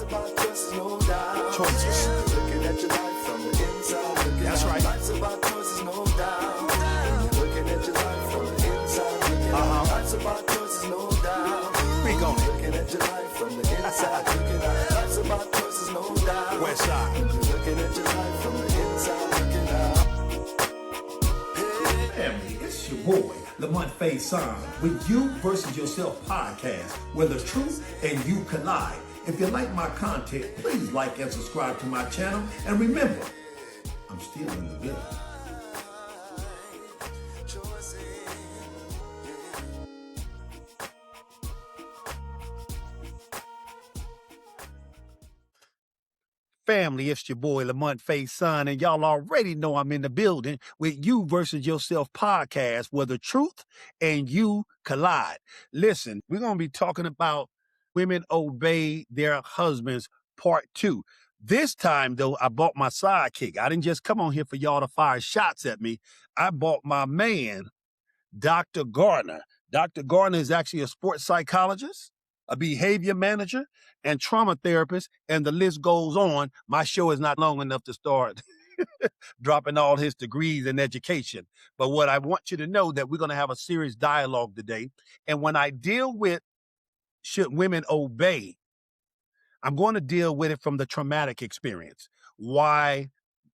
about choices, no doubt. Choices. Looking at your life from the inside. That's right. Life's about choices, no doubt. Looking at your life from the inside. Life's about choices, no doubt. Speak on it. Looking at your life from the inside. Life's about choices, no doubt. West side. Looking at your life from the inside. Looking out. Family, it's your boy, Lamonte Faison, with You Versus Yourself podcast, where the truth and you collide. If you like my content, please like and subscribe to my channel. And remember, I'm still in the building. Family, it's your boy Lamonte Faison, and y'all already know I'm in the building with You Versus Yourself podcast, where the truth and you collide. Listen, we're going to be talking about women obey their husbands, part 2. This time, though, I bought my sidekick. I didn't just come on here for y'all to fire shots at me. I bought my man, Dr. Garner. Dr. Garner is actually a sports psychologist, a behavior manager, and trauma therapist, and the list goes on. My show is not long enough to start dropping all his degrees in education. But what I want you to know that we're going to have a serious dialogue today. And when I deal with should women obey, I'm going to deal with it from the traumatic experience. Why,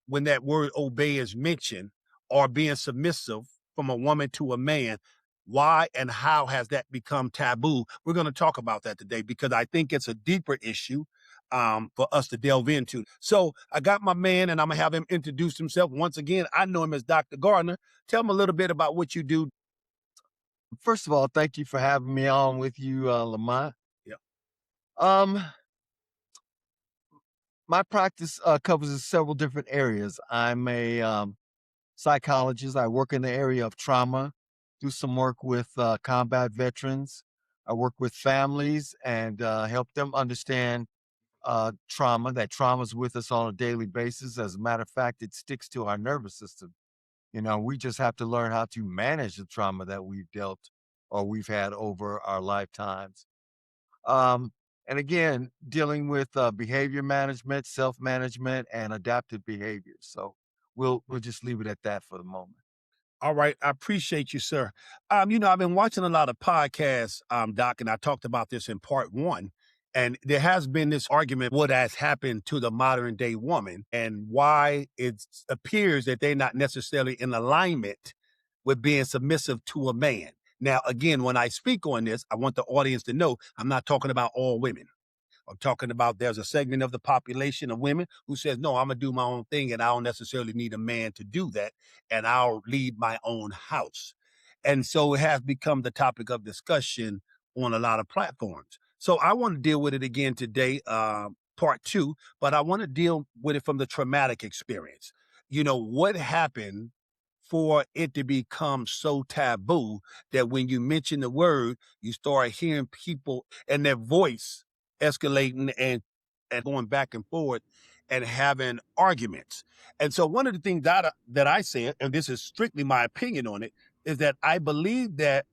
when that word obey is mentioned, or being submissive from a woman to a man, why and how has that become taboo? We're going to talk about that today because I think it's a deeper issue for us to delve into. So I got my man, and I'm going to have him introduce himself. Once again, I know him as Dr. Garner. Tell him a little bit about what you do. First of all, thank you for having me on with you, Lamont. Yep. My practice covers several different areas. I'm a psychologist. I work in the area of trauma, do some work with combat veterans. I work with families and help them understand trauma, that trauma's with us on a daily basis. As a matter of fact, it sticks to our nervous system. You know, we just have to learn how to manage the trauma that we've dealt or we've had over our lifetimes. And again, dealing with behavior management, self-management, and adaptive behavior. So we'll just leave it at that for the moment. All right. I appreciate you, sir. I've been watching a lot of podcasts, Doc, and I talked about this in part 1. And there has been this argument, what has happened to the modern day woman and why it appears that they're not necessarily in alignment with being submissive to a man. Now, again, when I speak on this, I want the audience to know I'm not talking about all women. I'm talking about there's a segment of the population of women who says, no, I'm going to do my own thing and I don't necessarily need a man to do that. And I'll lead my own house. And so it has become the topic of discussion on a lot of platforms. So I want to deal with it again today, part 2, but I want to deal with it from the traumatic experience. What happened for it to become so taboo that when you mention the word, you start hearing people and their voice escalating and going back and forth and having arguments. And so one of the things that I said, and this is strictly my opinion on it, is that I believe that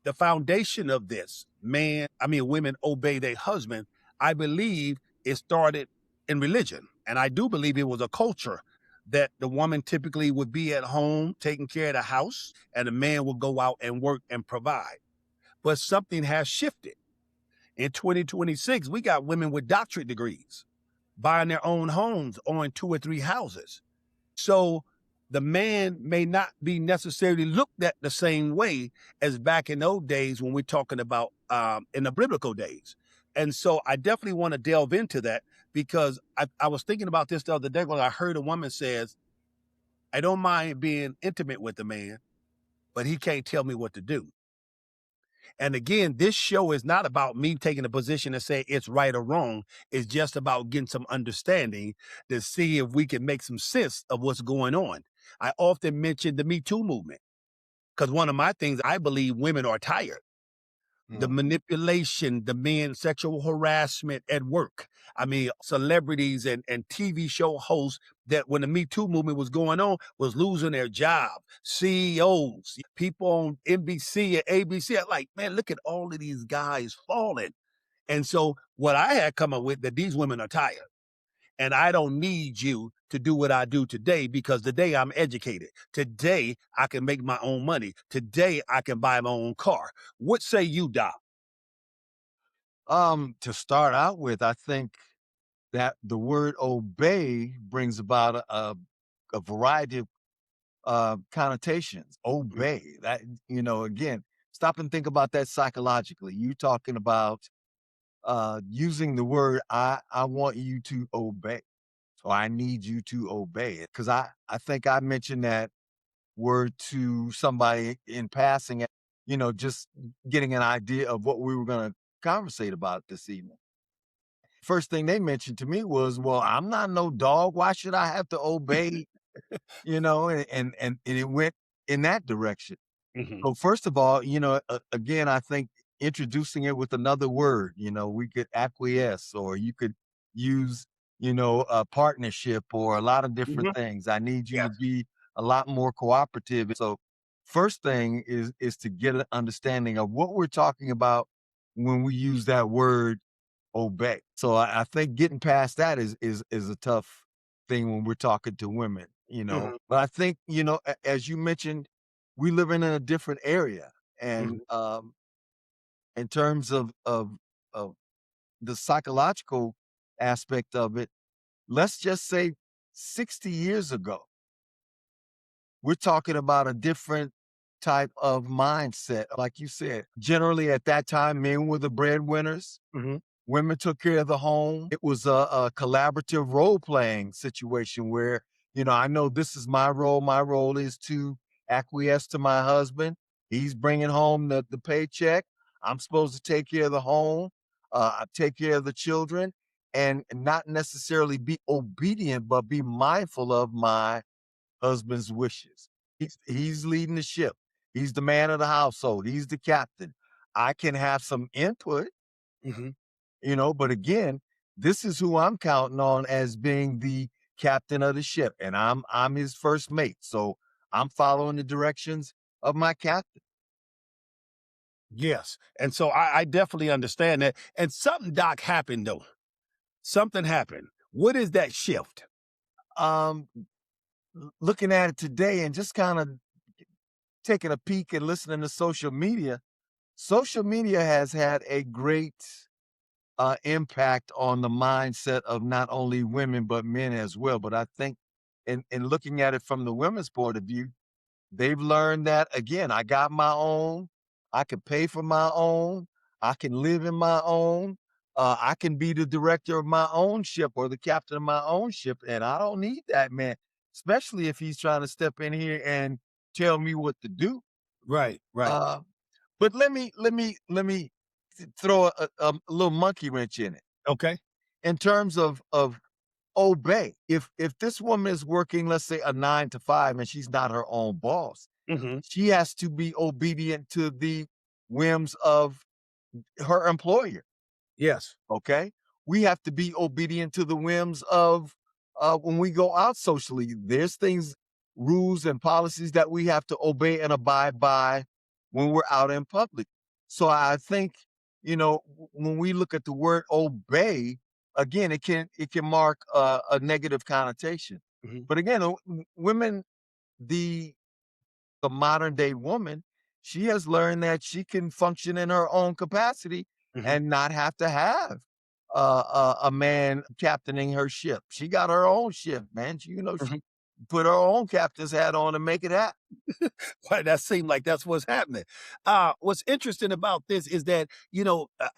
the foundation of this, women obey their husband, I believe it started in religion. And I do believe it was a culture that the woman typically would be at home taking care of the house and the man would go out and work and provide. But something has shifted. In 2026, we got women with doctorate degrees buying their own homes, owning 2 or 3 houses. So the man may not be necessarily looked at the same way as back in those days when we're talking about in the biblical days. And so I definitely want to delve into that because I was thinking about this the other day when I heard a woman says, I don't mind being intimate with the man, but he can't tell me what to do. And again, this show is not about me taking a position and say it's right or wrong. It's just about getting some understanding to see if we can make some sense of what's going on. I often mention the Me Too movement because one of my things, I believe women are tired. The manipulation, the men, sexual harassment at work. Celebrities and TV show hosts that when the Me Too movement was going on was losing their job. CEOs, people on NBC and ABC are like, man, look at all of these guys falling. And so what I had come up with that these women are tired. And I don't need you to do what I do today because today I'm educated. Today I can make my own money. Today I can buy my own car. What say you, Doc? To start out with, I think that the word obey brings about a variety of connotations. Mhm, Obey that, again, stop and think about that psychologically. You talking about using the word I want you to obey. So I need you to obey it. Cause I think I mentioned that word to somebody in passing, just getting an idea of what we were gonna conversate about this evening. First thing they mentioned to me was, "Well, I'm not no dog. Why should I have to obey?" And it went in that direction. mhm, So first of all, again, I think introducing it with another word, we could acquiesce, or you could use, a partnership, or a lot of different mhm. things. I need you to Yes. be a lot more cooperative. So first thing is to get an understanding of what we're talking about when we use that word obey. So I think getting past that is a tough thing when we're talking to women, Mhm, But I think, as you mentioned, we live in a different area. And mhm, in terms of the psychological aspect of it, let's just say 60 years ago, we're talking about a different type of mindset. Like you said, generally at that time, men were the breadwinners. mhm. Women took care of the home. It was a collaborative role playing situation where, I know this is my role. My role is to acquiesce to my husband. He's bringing home the paycheck. I'm supposed to take care of the home, I take care of the children, and not necessarily be obedient, but be mindful of my husband's wishes. He's leading the ship. He's the man of the household. He's the captain. I can have some input, Mhm. but again, this is who I'm counting on as being the captain of the ship, and I'm his first mate. So I'm following the directions of my captain. Yes. And so I definitely understand that. And something, Doc, happened though. Something happened. What is that shift? Um, Looking at it today and just kind of taking a peek and listening to social media has had a great impact on the mindset of not only women but men as well. But I think in looking at it from the women's point of view, they've learned that again, I got my own, I can pay for my own, I can live in my own, I can be the director of my own ship or the captain of my own ship, and I don't need that man, especially if he's trying to step in here and tell me what to do. Right, right. Uh, but let me throw a little monkey wrench in it Okay. in terms of obey. If this woman is working, let's say, a 9 to 5, and she's not her own boss, Hmm. she has to be obedient to the whims of her employer. Yes. Okay. We have to be obedient to the whims of when we go out socially. There's things, rules, and policies that we have to obey and abide by when we're out in public. So I think, when we look at the word obey, again, it can mark a negative connotation. Hmm. But again, women, the the modern day woman, she has learned that she can function in her own capacity Hmm. and not have to have a man captaining her ship. She got her own ship, man. She Hmm. put her own captain's hat on and make it happen. Why that seemed like that's what's happening. What's interesting about this is that,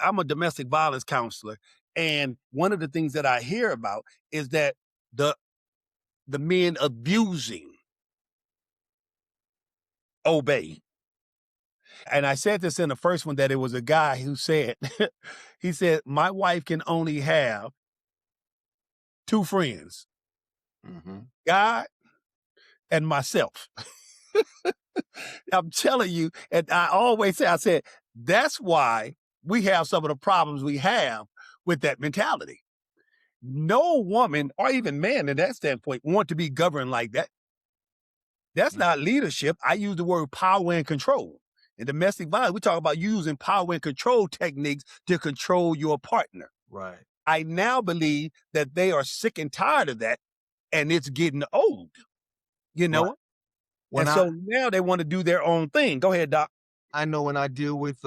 I'm a domestic violence counselor. And one of the things that I hear about is that the the men abusing obey. And I said this in the first one that it was a guy who said, he said, my wife can only have two friends, Mhm. God and myself. I'm telling you, and I always say, I said, that's why we have some of the problems we have with that mentality. No woman or even man in that standpoint want to be governed like that. That's not leadership. I use the word power and control. In domestic violence, we talk about using power and control techniques to control your partner. Right. I now believe that they are sick and tired of that, and it's getting old, you Right. know? When And so now they want to do their own thing. Go ahead, Doc. I know when I deal with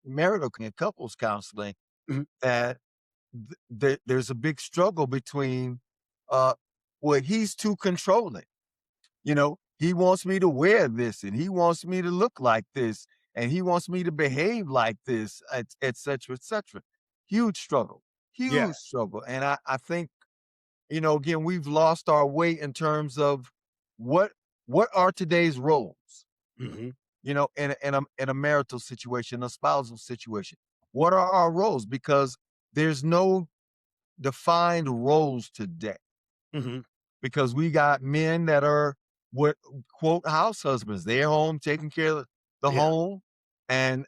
marital and couples counseling, Mhm. that there's a big struggle between uh well, he's too controlling. You know, he wants me to wear this and he wants me to look like this and he wants me to behave like this, et cetera, et cetera. Huge struggle, Yeah. huge struggle. And I think, again, we've lost our way in terms of what what are today's roles, Mhm. in a marital situation, a spousal situation. What are our roles? Because there's no defined roles today, Mhm. because we got men that are what quote house husbands. They're home taking care of the Yeah. home, and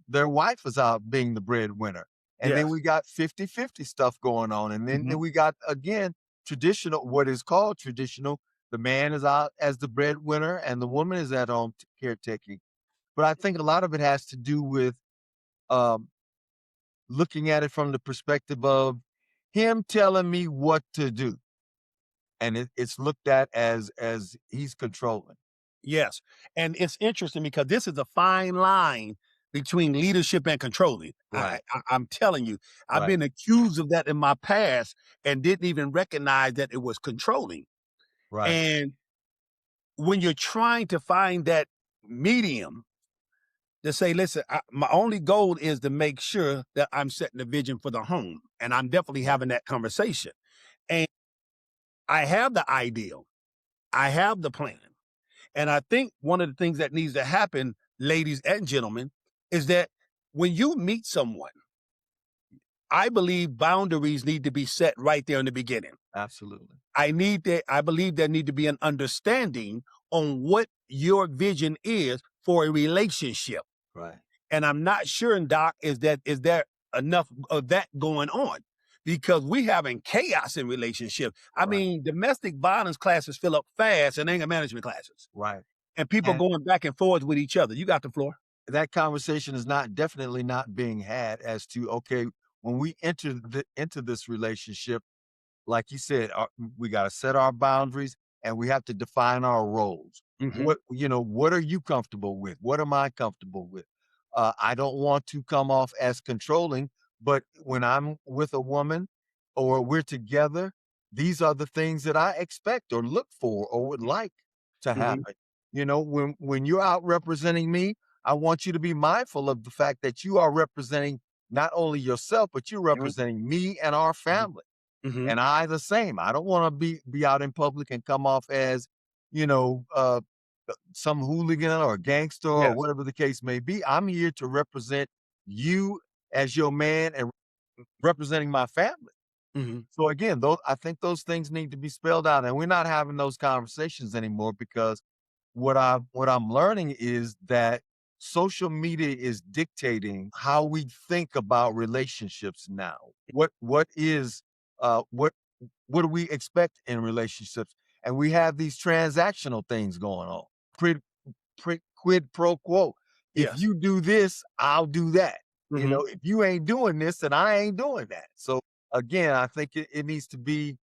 their wife is out being the breadwinner. And then Yes. we got 50-50 stuff going on. And then Mhm. we got, again, traditional, what is called traditional. The man is out as the breadwinner and the woman is at home caretaking. But I think a lot of it has to do with um, looking at it from the perspective of him telling me what to do, and it's looked at as he's controlling. Yes. And it's interesting because this is a fine line between leadership and controlling. Right, I'm telling you, I've right, been accused of that in my past and didn't even recognize that it was controlling. right, And when you're trying to find that medium to say, listen, my only goal is to make sure that I'm setting the vision for the home. And I'm definitely right, having that conversation. And I have the ideal, I have the plan. And I think one of the things that needs to happen, ladies and gentlemen, is that when you meet someone, I believe boundaries need to be set right there in the beginning. absolutely. I believe there need to be an understanding on what your vision is for a relationship. Right, And I'm not sure, Doc, is there enough of that going on? Because we having chaos in relationships. I right, mean, domestic violence classes fill up fast and anger management classes. right. And people And going back and forth with each other. You got the floor. that conversation is not definitely not being had as to, okay, when we into this relationship, like you said, we got to set our boundaries and we have to define our roles. Mhm, What are you comfortable with? What am I comfortable with? I don't want to come off as controlling, but when I'm with a woman or we're together, these are the things that I expect or look for or would like to mhm, happen. When you're out representing me, I want you to be mindful of the fact that you are representing not only yourself, but you're mhm, representing me and our mhm, family. mhm. And I the same. I don't want to be out in public and come off as, you know, uh, some hooligan or gangster or Yes. whatever the case may be. I'm here to represent you as your man and representing my family. Mhm, So again, I think those things need to be spelled out, and we're not having those conversations anymore because what I'm learning is that social media is dictating how we think about relationships now. What is what do we expect in relationships? And we have these transactional things going on. Quid, quid pro quo. If yes. you do this, I'll do that. Mhm, If you ain't doing this, then I ain't doing that. So again, I think it needs to be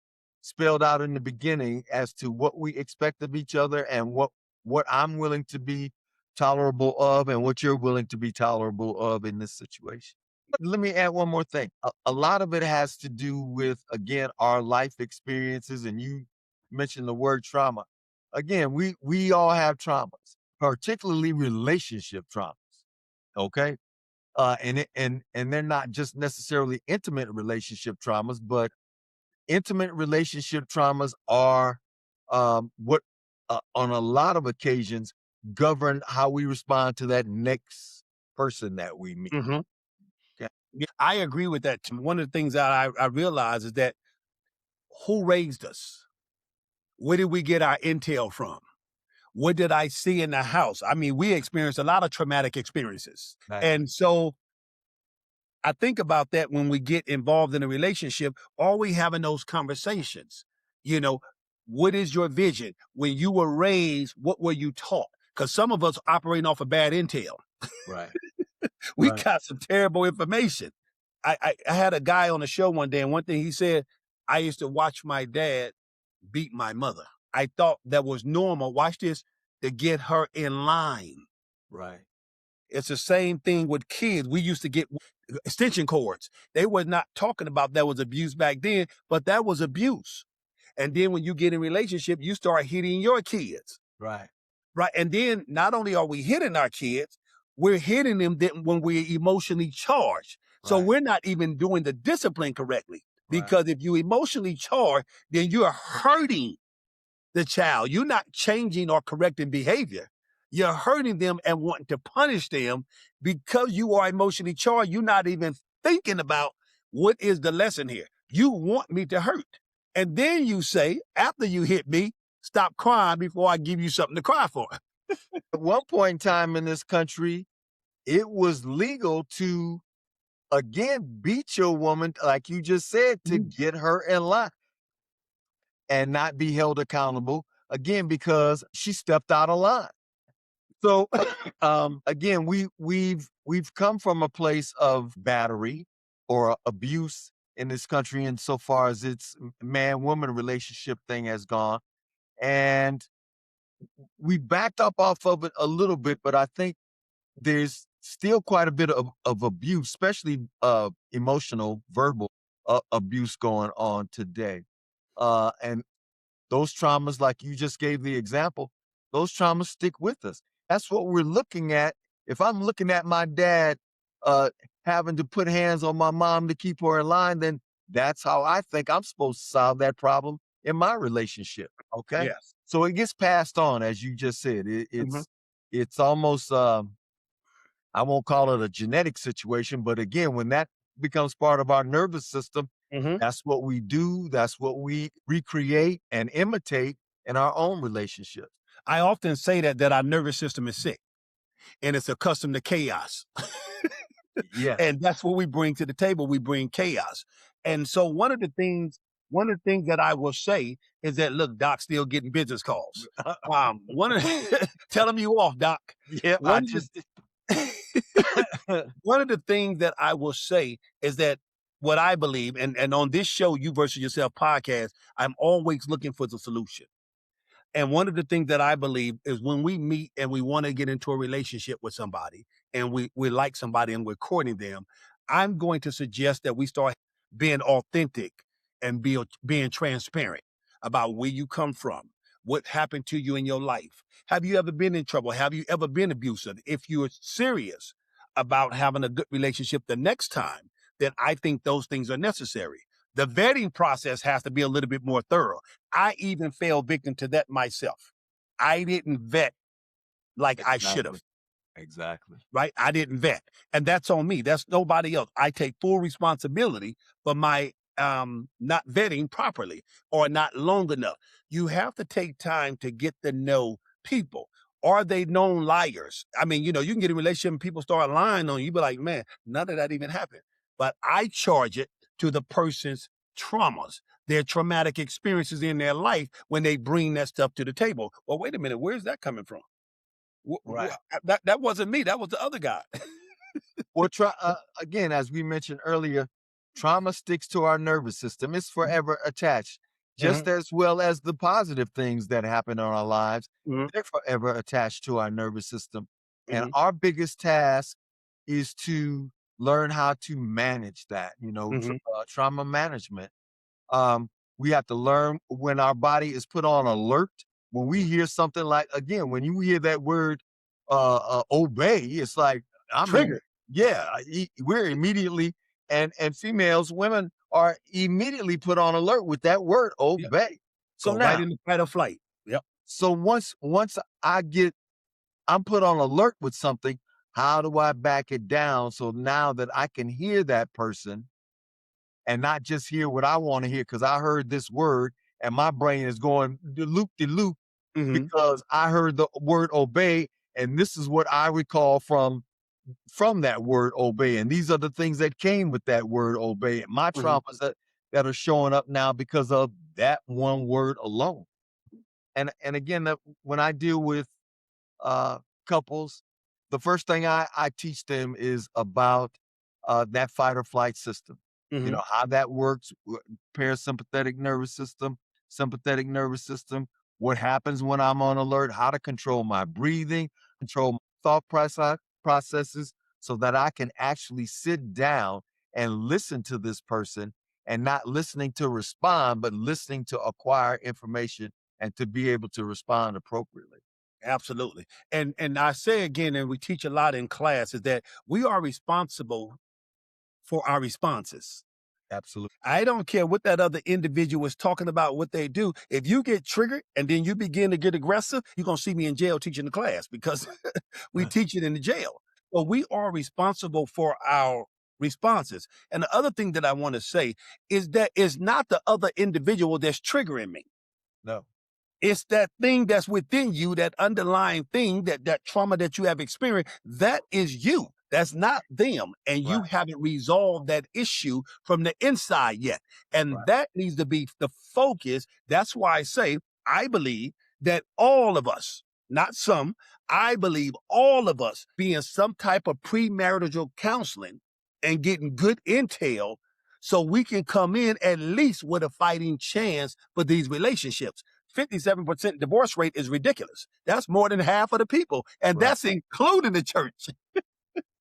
spelled out in the beginning as to what we expect of each other and what I'm willing to be tolerable of and what you're willing to be tolerable of in this situation. Let me add one more thing. A lot of it has to do with, again, our life experiences, and you mentioned the word trauma. Again, we all have traumas, particularly relationship traumas. Okay, and they're not just necessarily intimate relationship traumas, but intimate relationship traumas are what on a lot of occasions govern how we respond to that next person that we meet. mhm. Okay. Yeah, I agree with that. One of the things that I realize is that who raised us? Where did we get our intel from? What did I see in the house? I mean, we experienced a lot of traumatic experiences. Right. And so I think about that when we get involved in a relationship. Are we having those conversations? You know, what is your vision? When you were raised, what were you taught? because some of us operating off of bad intel. Right. We Right. got some terrible information. I had a guy on the show one day, and one thing he said, I used to watch my dad beat my mother. I thought that was normal. Watch this, to get her in line. Right. It's the same thing with kids. We used to get extension cords. They were not talking about that was abuse back then, but that was abuse. And then when you get in relationship, you start hitting your kids. Right. Right. And then not only are we hitting our kids, we're hitting them when we're emotionally charged. So Right. we're not even doing the discipline correctly. Right. Because if you emotionally charge, then you're hurting the child. You're not changing or correcting behavior. You're hurting them and wanting to punish them because you are emotionally charged. You're not even thinking about what is the lesson here. You want me to hurt. And then you say, after you hit me, stop crying before I give you something to cry for. At one point in time in this country, it was legal to, again, beat your woman, like you just said, to get her in line and not be held accountable, again, because she stepped out of line. So again, we've come from a place of battery or abuse in this country insofar as its man-woman relationship thing has gone. And we backed up off of it a little bit, but I think there's still quite a bit of abuse, especially emotional, verbal abuse going on today. And those traumas, like you just gave the example, those traumas stick with us. That's what we're looking at. If I'm looking at my dad having to put hands on my mom to keep her in line, then that's how I think I'm supposed to solve that problem in my relationship. Okay. Yes. So it gets passed on, as you just said. It's almost I won't call it a genetic situation, but again, when that becomes part of our nervous system, that's what we do. That's what we recreate and imitate in our own relationships. I often say that our nervous system is sick and it's accustomed to chaos. Yeah. And that's what we bring to the table. We bring chaos. And so one of the things that I will say is that, look, Doc's still getting business calls. Tell them you off, Doc. Yeah. One of the things that I will say is that what I believe, and on this show, You Versus Yourself podcast, I'm always looking for the solution. And one of the things that I believe is when we meet and we want to get into a relationship with somebody and we like somebody and we're courting them, I'm going to suggest that we start being authentic and being transparent about where you come from, what happened to you in your life. Have you ever been in trouble? Have you ever been abusive? If you're serious about having a good relationship the next time, then I think those things are necessary. The vetting process has to be a little bit more thorough. I even fell victim to that myself. I didn't vet like I should have. Exactly. Right? I didn't vet. And that's on me. That's nobody else. I take full responsibility for my not vetting properly or not long enough. You have to take time to get to know people. Are they known liars? I mean, you can get in a relationship and people start lying on you. You be like, man, none of that even happened. But I charge it to the person's traumas, their traumatic experiences in their life when they bring that stuff to the table. Well, wait a minute, where's that coming from? Right. That wasn't me. That was the other guy. Well, again, as we mentioned earlier, trauma sticks to our nervous system. It's forever attached, just as well as the positive things that happen in our lives. They're forever attached to our nervous system. And our biggest task is to learn how to manage that, trauma management. We have to learn when our body is put on alert. When we hear something like, again, when you hear that word obey, it's like, Triggered. We're immediately, and females, women are immediately put on alert with that word obey. Yep. So Go now, right into fight or flight. Yep. So once I'm put on alert with something, how do I back it down so now that I can hear that person and not just hear what I want to hear because I heard this word and my brain is going loop-de-loop because I heard the word obey, and this is what I recall from that word obey, and these are the things that came with that word obey. My traumas that are showing up now because of that one word alone. And again, when I deal with couples, the first thing I teach them is about that fight or flight system. You Hmm. know, how that works, parasympathetic nervous system, sympathetic nervous system, what happens when I'm on alert, how to control my breathing, control my processes so that I can actually sit down and listen to this person and not listening to respond, but listening to acquire information and to be able to respond appropriately. Absolutely. And I say again, and we teach a lot in class, is that we are responsible for our responses. Absolutely. I don't care what that other individual is talking about, what they do. If you get triggered and then you begin to get aggressive, you're gonna see me in jail teaching the class because we teach it in the jail. So we are responsible for our responses. And the other thing that I want to say is that it's not the other individual that's triggering me. No. It's that thing that's within you, that underlying thing, that trauma that you have experienced, that is you. That's not them. And you Right. haven't resolved that issue from the inside yet. And Right. that needs to be the focus. That's why I say, I believe that all of us, not some, I believe all of us be in some type of premarital counseling and getting good intel so we can come in at least with a fighting chance for these relationships. 57% divorce rate is ridiculous. That's more than half of the people, and Right. that's including the church.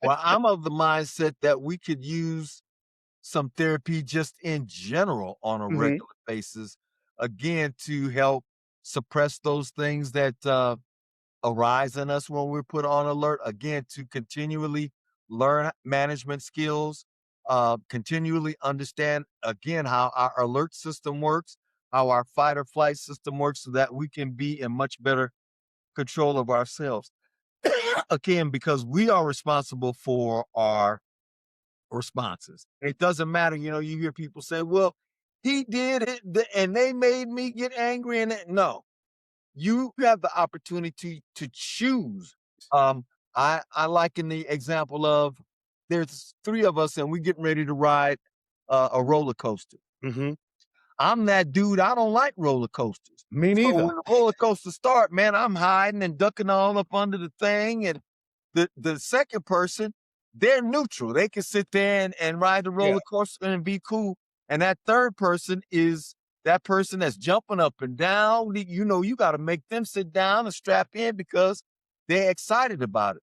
Well, I'm of the mindset that we could use some therapy just in general on a Mhm. regular basis, again, to help suppress those things that arise in us when we're put on alert. Again, to continually learn management skills, continually understand, again, how our alert system works, how our fight or flight system works, so that we can be in much better control of ourselves. Again, because we are responsible for our responses. It doesn't matter, you hear people say, well, he did it and they made me get angry. And no, you have the opportunity to choose. I liken the example of there's three of us and we getting ready to ride a roller coaster. Mhm. I'm that dude. I don't like roller coasters. Me So neither. when the roller coaster start, man, I'm hiding and ducking all up under the thing. And the second person, they're neutral. They can sit there and ride the Yeah. roller coaster and be cool. And that third person is that person that's jumping up and down. You got to make them sit down and strap in because they're excited about it.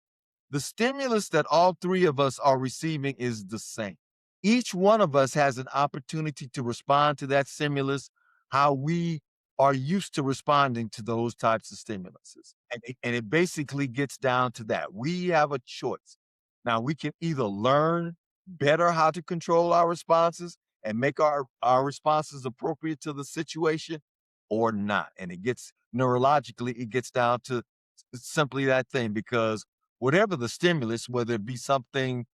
The stimulus that all three of us are receiving is the same. Each one of us has an opportunity to respond to that stimulus how we are used to responding to those types of stimuluses. And it basically gets down to that. We have a choice. Now, we can either learn better how to control our responses and make our responses appropriate to the situation or not. And it gets neurologically, it gets down to simply that thing because whatever the stimulus, whether it be something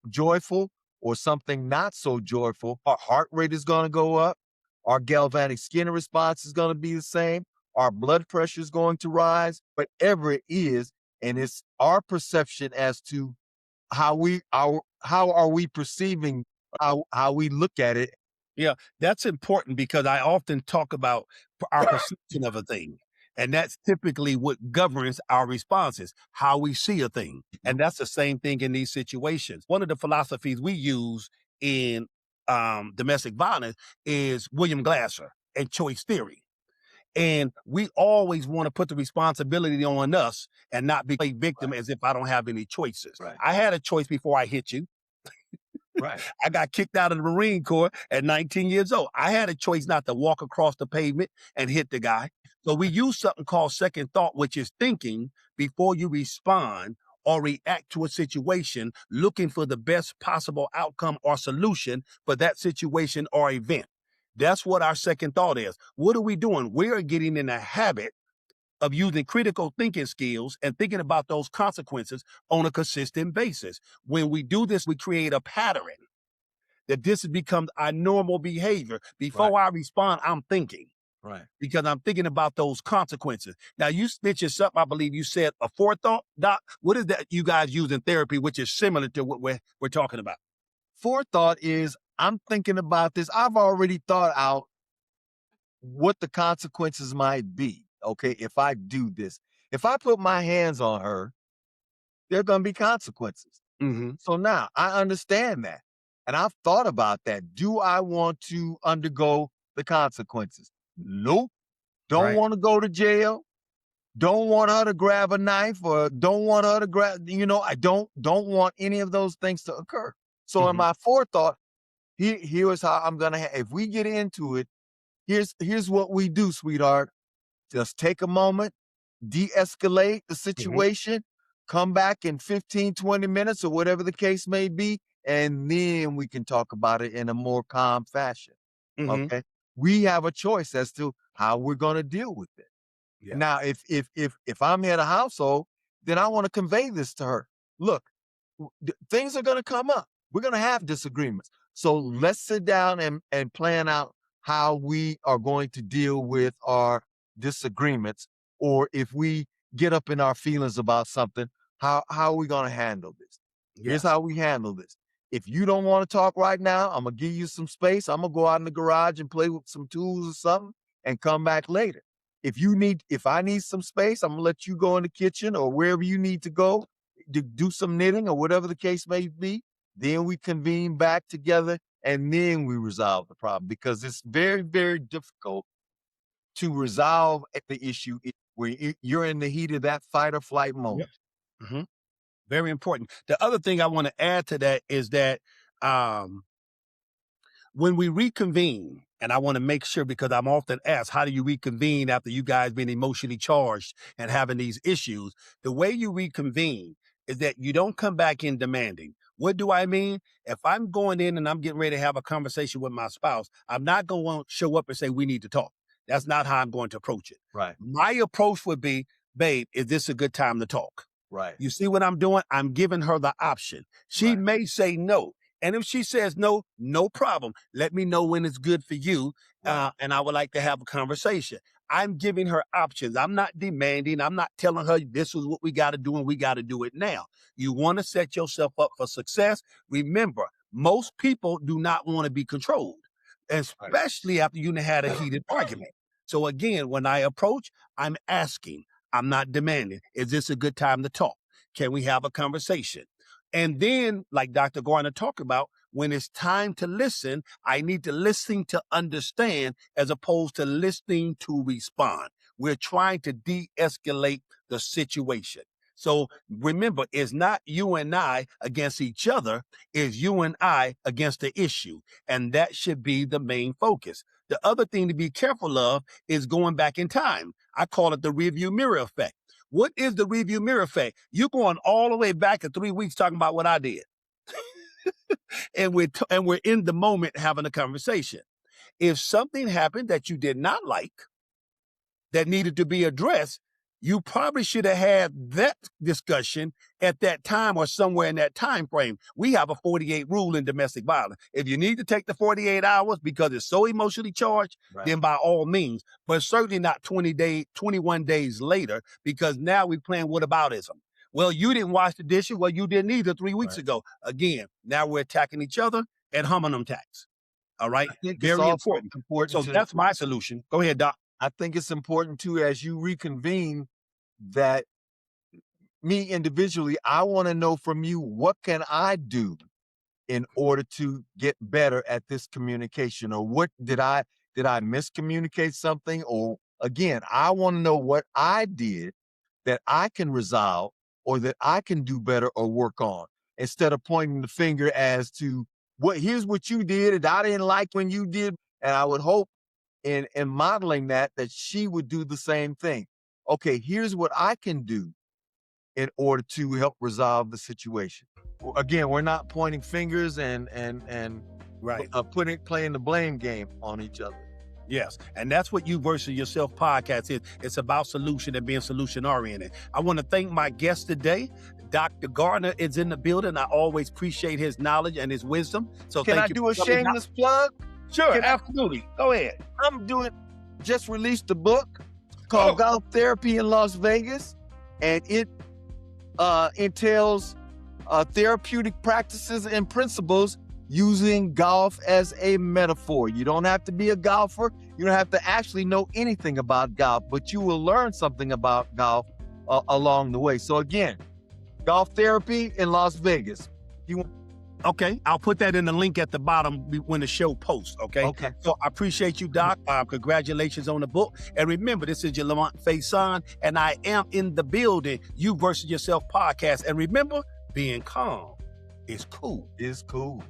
joyful or something not so joyful, our heart rate is going to go up. Our galvanic skin response is going to be the same. Our blood pressure is going to rise, whatever it is. And it's our perception as to how are we perceiving how we look at it. Yeah, that's important because I often talk about our perception of a thing. And that's typically what governs our responses, how we see a thing. And that's the same thing in these situations. One of the philosophies we use in domestic violence is William Glasser and choice theory. And we always want to put the responsibility on us and not be a victim Right, as if I don't have any choices. right, I had a choice before I hit you. right, I got kicked out of the Marine Corps at 19 years old. I had a choice not to walk across the pavement and hit the guy. So we use something called second thought, which is thinking before you respond or react to a situation, looking for the best possible outcome or solution for that situation or event. That's what our second thought is. What are we doing? We are getting in a habit of using critical thinking skills and thinking about those consequences on a consistent basis. When we do this, we create a pattern that this becomes our normal behavior. right, Before I respond, I'm thinking right. because I'm thinking about those consequences. Now, you mentioned something, I believe you said a forethought, Doc. What is that you guys use in therapy, which is similar to what we're talking about? Forethought is I'm thinking about this. I've already thought out what the consequences might be. Okay, if I do this, if I put my hands on her, there are going to be consequences. Mm-hmm. So now I understand that. And I've thought about that. Do I want to undergo the consequences? Nope. Don't Right. want to go to jail. Don't want her to grab a knife, or don't want her to grab, I don't want any of those things to occur. So in my forethought, here's how I'm going to, if we get into it, here's what we do, sweetheart. Just take a moment, de-escalate the situation, come back in 15, 20 minutes or whatever the case may be, and then we can talk about it in a more calm fashion. Mm-hmm. Okay? We have a choice as to how we're going to deal with it. Yeah. Now, if I'm head of household, then I want to convey this to her. Look, things are going to come up. We're going to have disagreements. So let's sit down and plan out how we are going to deal with our disagreements, or if we get up in our feelings about something, how are we going to handle this? Here's Yes. how we handle this. If you don't want to talk right now, I'm going to give you some space. I'm going to go out in the garage and play with some tools or something and come back later. If I need some space, I'm gonna let you go in the kitchen or wherever you need to go to do some knitting or whatever the case may be. Then we convene back together and then we resolve the problem, because it's very, very difficult to resolve the issue when you're in the heat of that fight or flight moment. Yep. Mm-hmm. Very important. The other thing I want to add to that is that when we reconvene, and I want to make sure, because I'm often asked, how do you reconvene after you guys been emotionally charged and having these issues? The way you reconvene is that you don't come back in demanding. What do I mean? If I'm going in and I'm getting ready to have a conversation with my spouse, I'm not going to show up and say, we need to talk. That's not how I'm going to approach it. Right. My approach would be, babe, is this a good time to talk? Right. You see what I'm doing? I'm giving her the option. She may say no. And if she says no, no problem. Let me know when it's good for you. And I would like to have a conversation. I'm giving her options. I'm not demanding. I'm not telling her this is what we got to do and we got to do it now. You want to set yourself up for success. Remember, most people do not want to be controlled, especially after you had a heated argument. So again, when I approach, I'm asking. I'm not demanding. Is this a good time to talk? Can we have a conversation? And then, like Dr. Garner talked about, when it's time to listen, I need to listen to understand as opposed to listening to respond. We're trying to de-escalate the situation. So remember, it's not you and I against each other, it's you and I against the issue. And that should be the main focus. The other thing to be careful of is going back in time. I call it the rearview mirror effect. What is the rearview mirror effect? You're going all the way back to 3 weeks talking about what I did. and we're in the moment having a conversation. If something happened that you did not like, that needed to be addressed, you probably should have had that discussion at that time or somewhere in that time frame. We have a 48 rule in domestic violence. If you need to take the 48 hours because it's so emotionally charged, then by all means, but certainly not 21 days later, because now we're playing whataboutism. Well, you didn't wash the dishes. Well, you didn't either 3 weeks ago. Again, now we're attacking each other and hominem attacks. All right? I think Very it's also important. So that's my solution. Go ahead, Doc. I think it's important too, as you reconvene, that me individually, I want to know from you, what can I do in order to get better at this communication? Or what did I miscommunicate something? Or again, I want to know what I did that I can resolve or that I can do better or work on, instead of pointing the finger as to here's what you did and I didn't like when you did. And I would hope in modeling that she would do the same thing. Okay, here's what I can do in order to help resolve the situation. Again, we're not pointing fingers and playing the blame game on each other. Yes, and that's what You Versus Yourself podcast is. It's about solution and being solution-oriented. I want to thank my guest today. Dr. Garner is in the building. I always appreciate his knowledge and his wisdom. So Can I do a shameless plug? Sure, absolutely. Go ahead. Just released a book called Golf Therapy in Las Vegas, and it entails therapeutic practices and principles using golf as a metaphor. You don't have to be a golfer. You don't have to actually know anything about golf, but you will learn something about golf along the way. So again, golf therapy in Las Vegas. Okay, I'll put that in the link at the bottom when the show posts, okay? Okay. So I appreciate you, Doc. Congratulations on the book. And remember, this is your Lamonte Faison, and I am in the building, You Versus Yourself podcast. And remember, being calm is cool. Is cool.